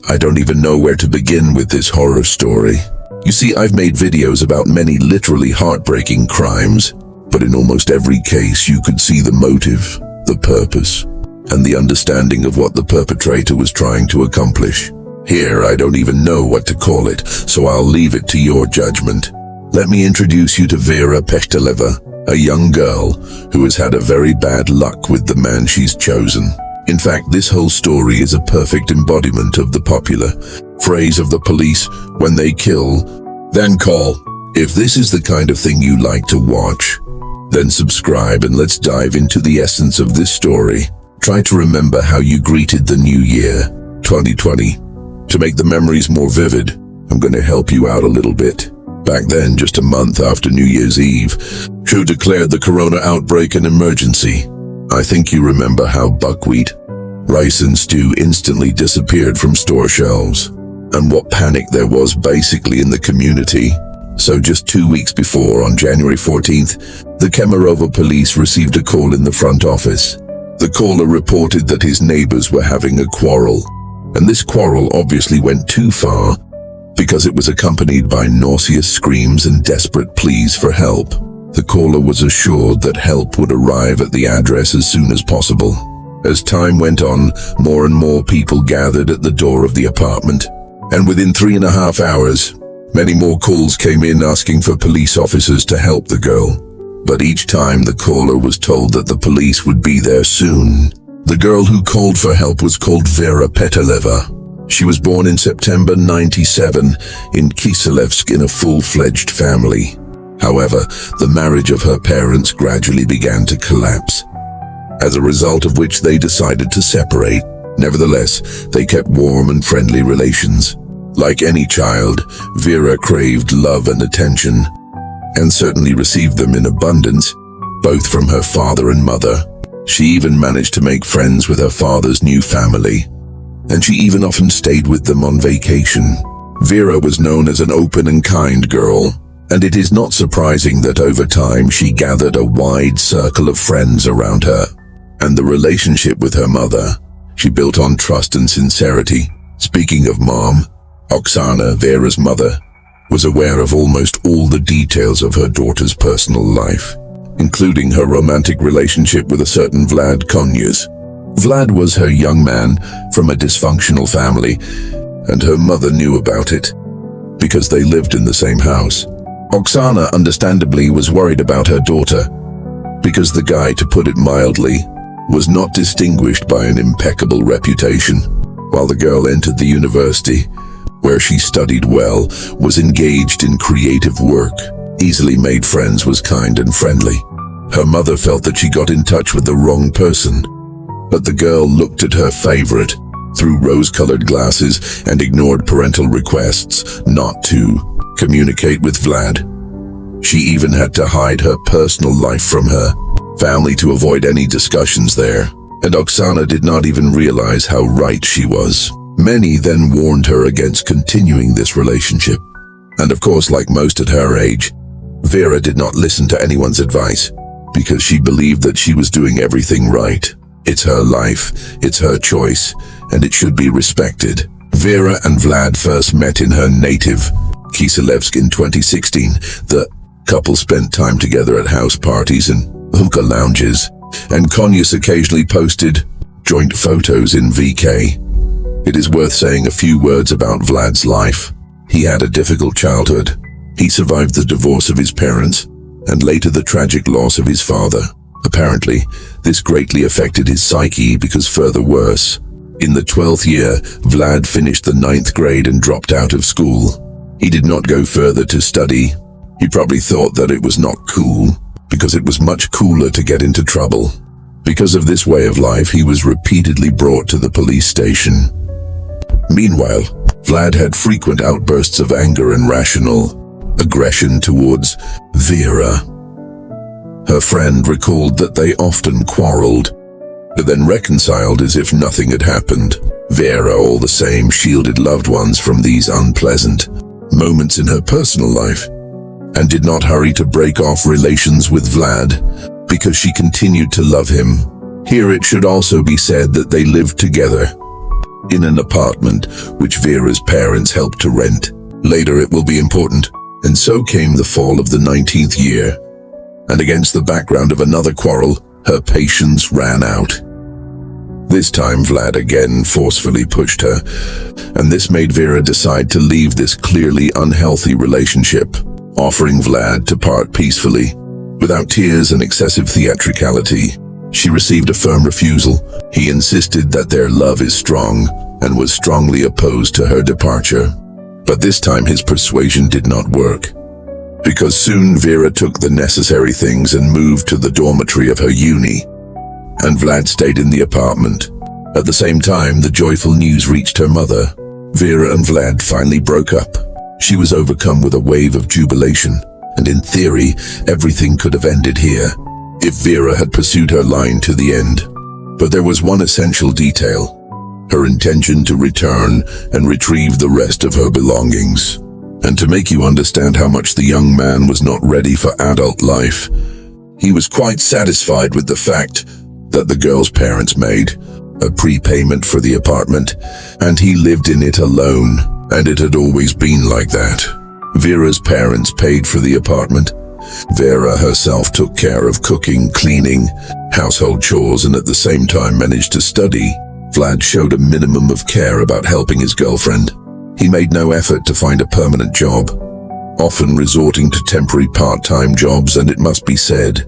I don't even know where to begin with this horror story. You see, I've made videos about many literally heartbreaking crimes, but in almost every case you could see the motive, the purpose, and the understanding of what the perpetrator was trying to accomplish. Here, I don't even know what to call it, so I'll leave it to your judgment. Let me introduce you to Vera Pekhteleva, a young girl who has had a very bad luck with the man she's chosen. In fact, this whole story is a perfect embodiment of the popular phrase of the police: when they kill, then call. If this is the kind of thing you like to watch, then subscribe and let's dive into the essence of this story. Try to remember how you greeted the new year, 2020. To make the memories more vivid, I'm going to help you out a little bit. Back then, just a month after New Year's Eve, who declared the corona outbreak an emergency. I think you remember how buckwheat, rice and stew instantly disappeared from store shelves, and what panic there was basically in the community. So just 2 weeks before, on January 14th, the Kemerovo police received a call in the front office. The caller reported that his neighbors were having a quarrel, and this quarrel obviously went too far because it was accompanied by nauseous screams and desperate pleas for help. The caller was assured that help would arrive at the address as soon as possible. As time went on, more and more people gathered at the door of the apartment, and within 3.5 hours, many more calls came in asking for police officers to help the girl. But each time the caller was told that the police would be there soon. The girl who called for help was called Vera Pekhteleva. She was born in September 97 in Kiselevsk in a full-fledged family. However, the marriage of her parents gradually began to collapse, as a result of which they decided to separate. Nevertheless, they kept warm and friendly relations. Like any child, Vera craved love and attention, and certainly received them in abundance, both from her father and mother. She even managed to make friends with her father's new family, and she even often stayed with them on vacation. Vera was known as an open and kind girl, and it is not surprising that over time she gathered a wide circle of friends around her. And the relationship with her mother, she built on trust and sincerity. Speaking of mom, Oksana, Vera's mother, was aware of almost all the details of her daughter's personal life, including her romantic relationship with a certain Vlad Konyas. Vlad was her young man from a dysfunctional family, and her mother knew about it because they lived in the same house. Oksana understandably was worried about her daughter because the guy, to put it mildly, was not distinguished by an impeccable reputation. While the girl entered the university, where she studied well, was engaged in creative work, easily made friends, was kind and friendly. Her mother felt that she got in touch with the wrong person, but the girl looked at her favorite through rose-colored glasses and ignored parental requests not to communicate with Vlad. She even had to hide her personal life from her family to avoid any discussions there, and Oksana did not even realize how right she was. Many then warned her against continuing this relationship, and of course, like most at her age, Vera did not listen to anyone's advice because she believed that she was doing everything right. It's her life, it's her choice, and it should be respected. Vera and Vlad first met in her native Kiselevsk in 2016. The couple spent time together at house parties and hookah lounges, and Konyas occasionally posted joint photos in VK. It is worth saying a few words about Vlad's life. He had a difficult childhood. He survived the divorce of his parents, and later the tragic loss of his father. Apparently, this greatly affected his psyche because further worse. In the 12th year, Vlad finished the 9th grade and dropped out of school. He did not go further to study. He probably thought that it was not cool, because it was much cooler to get into trouble. Because of this way of life, he was repeatedly brought to the police station. Meanwhile, Vlad had frequent outbursts of anger and rational aggression towards Vera. Her friend recalled that they often quarreled, but then reconciled as if nothing had happened. Vera, all the same, shielded loved ones from these unpleasant moments in her personal life, and did not hurry to break off relations with Vlad because she continued to love him. Here it should also be said that they lived together, in an apartment which Vera's parents helped to rent. Later it will be important. And so came the fall of the 19th year. And against the background of another quarrel, her patience ran out. This time Vlad again forcefully pushed her, and this made Vera decide to leave this clearly unhealthy relationship, offering Vlad to part peacefully. Without tears and excessive theatricality, she received a firm refusal. He insisted that their love is strong and was strongly opposed to her departure. But this time his persuasion did not work, because soon Vera took the necessary things and moved to the dormitory of her uni, and Vlad stayed in the apartment. At the same time, the joyful news reached her mother. Vera and Vlad finally broke up. She was overcome with a wave of jubilation, and in theory, everything could have ended here, if Vera had pursued her line to the end. But there was one essential detail: her intention to return and retrieve the rest of her belongings. And to make you understand how much the young man was not ready for adult life, he was quite satisfied with the fact that the girl's parents made a prepayment for the apartment, and he lived in it alone, and it had always been like that. Vera's parents paid for the apartment. Vera herself took care of cooking, cleaning, household chores, and at the same time managed to study. Vlad showed a minimum of care about helping his girlfriend. He made no effort to find a permanent job, often resorting to temporary part-time jobs, and it must be said,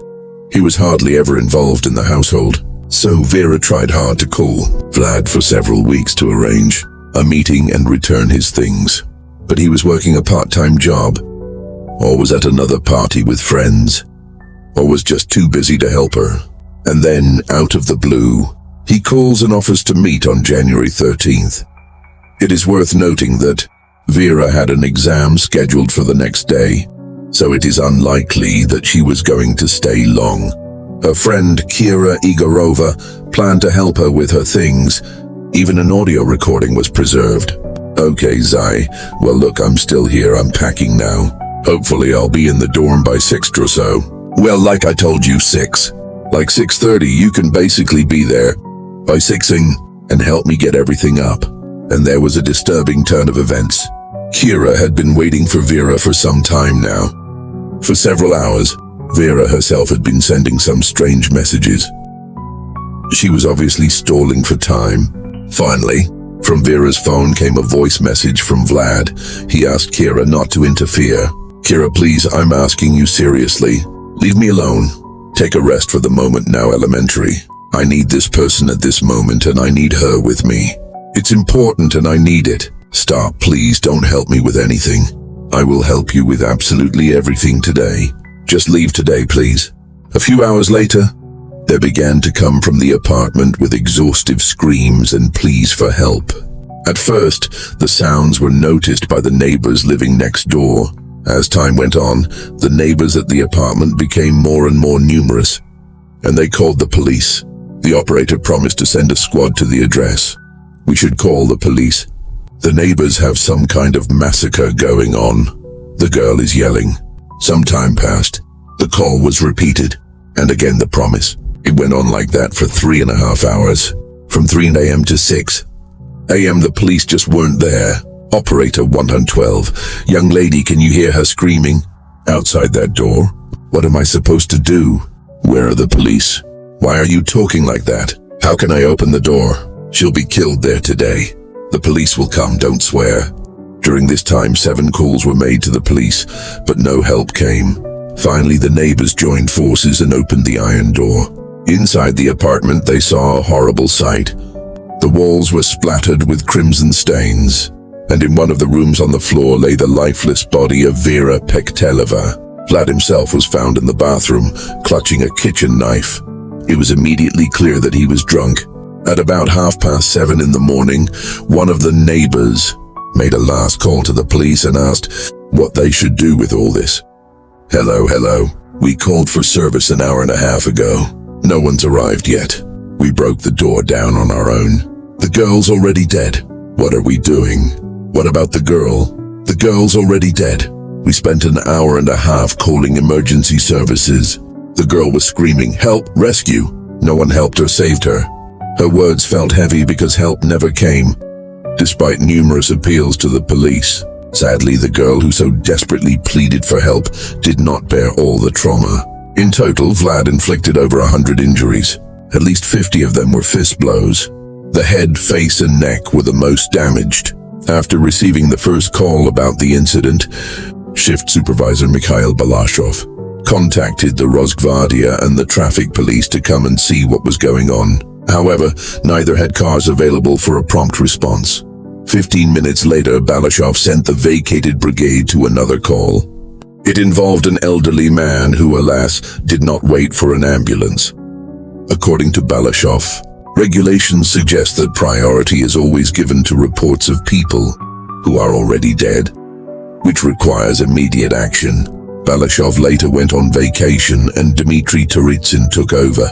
he was hardly ever involved in the household. So Vera tried hard to call Vlad for several weeks to arrange a meeting and return his things. But he was working a part-time job, or was at another party with friends, or was just too busy to help her. And then, out of the blue, he calls and offers to meet on January 13th. It is worth noting that Vera had an exam scheduled for the next day, so it is unlikely that she was going to stay long. Her friend Kira Igorova planned to help her with her things. Even an audio recording was preserved. Okay, Zai. Well, look, I'm still here. I'm packing now. Hopefully I'll be in the dorm by 6 or so. Well, like I told you, 6. Like 6:30, you can basically be there by 6ing and help me get everything up. And there was a disturbing turn of events. Kira had been waiting for Vera for some time now. For several hours, Vera herself had been sending some strange messages. She was obviously stalling for time. Finally, from Vera's phone came a voice message from Vlad. He asked Kira not to interfere. Kira, please, I'm asking you seriously. Leave me alone. Take a rest for the moment now, elementary. I need this person at this moment, and I need her with me. It's important and I need it. Stop, please, don't help me with anything. I will help you with absolutely everything today. Just leave today, please. A few hours later, there began to come from the apartment with exhaustive screams and pleas for help. At first, the sounds were noticed by the neighbors living next door. As time went on, the neighbors at the apartment became more and more numerous, and they called the police. The operator promised to send a squad to the address. We should call the police. The neighbors have some kind of massacre going on. The girl is yelling. Some time passed. The call was repeated, and again the promise. It went on like that for 3.5 hours. From 3 a.m. to 6 a.m. the police just weren't there. Operator 112. Young lady, can you hear her screaming? Outside that door. What am I supposed to do? Where are the police? Why are you talking like that? How can I open the door? She'll be killed there today. The police will come, don't swear. During this time, 7 calls were made to the police, but no help came. Finally, the neighbors joined forces and opened the iron door. Inside the apartment, they saw a horrible sight. The walls were splattered with crimson stains, and in one of the rooms on the floor lay the lifeless body of Vera Pekhteleva. Vlad himself was found in the bathroom, clutching a kitchen knife. It was immediately clear that he was drunk. At about 7:30 in the morning, one of the neighbors made a last call to the police and asked what they should do with all this. Hello. We called for service an hour and a half ago. No one's arrived yet. We broke the door down on our own. The girl's already dead. What are we doing? What about the girl? The girl's already dead. We spent an hour and a half calling emergency services. The girl was screaming, help, rescue. No one helped or saved her. Her words felt heavy because help never came, despite numerous appeals to the police. Sadly, the girl who so desperately pleaded for help did not bear all the trauma. In total, Vlad inflicted over 100 injuries. At least 50 of them were fist blows. The head, face, and neck were the most damaged. After receiving the first call about the incident, shift supervisor Mikhail Balashov contacted the Rosgvardia and the traffic police to come and see what was going on. However, neither had cars available for a prompt response. 15 minutes later, Balashov sent the vacated brigade to another call. It involved an elderly man who, alas, did not wait for an ambulance. According to Balashov, regulations suggest that priority is always given to reports of people who are already dead, which requires immediate action. Balashov later went on vacation and Dmitry Toritsin took over.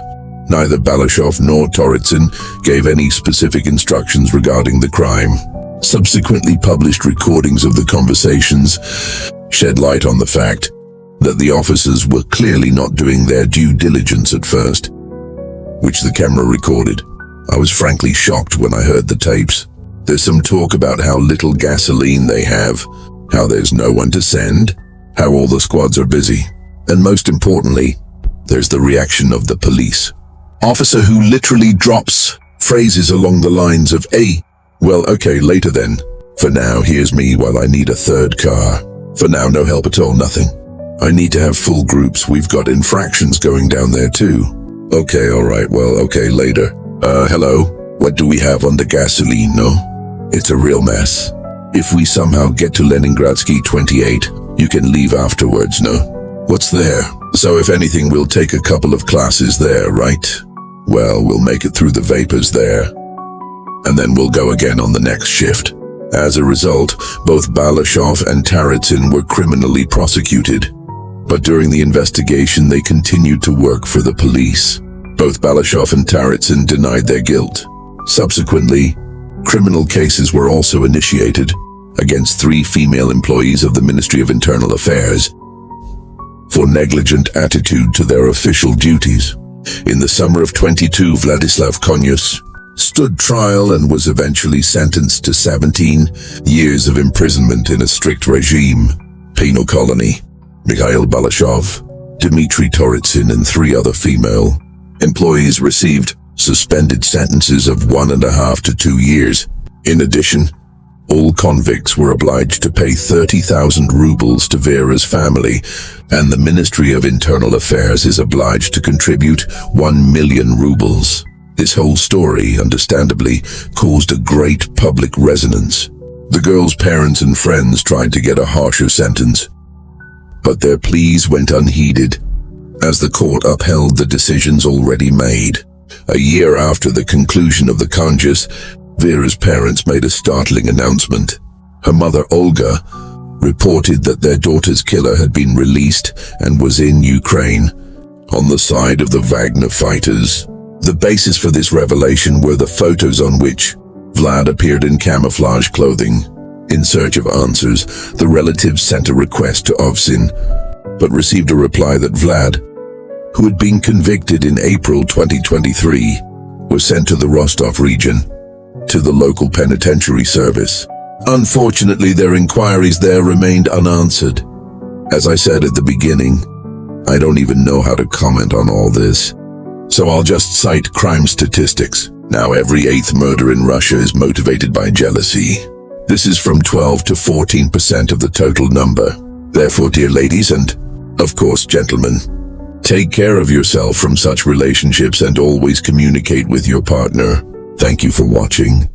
Neither Balashov nor Toritsin gave any specific instructions regarding the crime. Subsequently published recordings of the conversations shed light on the fact that the officers were clearly not doing their due diligence at first, which the camera recorded. I was frankly shocked when I heard the tapes. There's some talk about how little gasoline they have, how there's no one to send, how all the squads are busy, and most importantly, there's the reaction of the police. Officer who literally drops phrases along the lines of, "Hey, well, okay, later then. For now, here's me while I need a third car. For now, no help at all, nothing. I need to have full groups. We've got infractions going down there too. Okay, alright, well, okay, later. Hello? What do we have on the gasoline, no? It's a real mess. If we somehow get to Leningradsky 28, you can leave afterwards, no? What's there? So if anything, we'll take a couple of classes there, right? Well, we'll make it through the vapors there. And then we'll go again on the next shift." As a result, both Balashov and Taritsin were criminally prosecuted. But during the investigation, they continued to work for the police. Both Balashov and Taritsin denied their guilt. Subsequently, criminal cases were also initiated against 3 female employees of the Ministry of Internal Affairs for negligent attitude to their official duties. In the summer of 22, Vladislav Konyus stood trial and was eventually sentenced to 17 years of imprisonment in a strict regime penal colony. Mikhail Balashov, Dmitry Toritsin, and 3 other female employees received suspended sentences of 1.5 to 2 years. In addition, all convicts were obliged to pay 30,000 rubles to Vera's family, and the Ministry of Internal Affairs is obliged to contribute 1 million rubles. This whole story, understandably, caused a great public resonance. The girl's parents and friends tried to get a harsher sentence, but their pleas went unheeded, as the court upheld the decisions already made. A year after the conclusion of the conjus, Vera's parents made a startling announcement. Her mother, Olga, reported that their daughter's killer had been released and was in Ukraine, on the side of the Wagner fighters. The basis for this revelation were the photos on which Vlad appeared in camouflage clothing. In search of answers, the relatives sent a request to Ovsin, but received a reply that Vlad, who had been convicted in April 2023, was sent to the Rostov region, to the local penitentiary service. Unfortunately, their inquiries there remained unanswered. As I said at the beginning, I don't even know how to comment on all this, so I'll just cite crime statistics. Now, every 8th murder in Russia is motivated by jealousy. This is from 12 to 14% of the total number. Therefore, dear ladies and, of course, gentlemen, take care of yourself from such relationships and always communicate with your partner. Thank you for watching.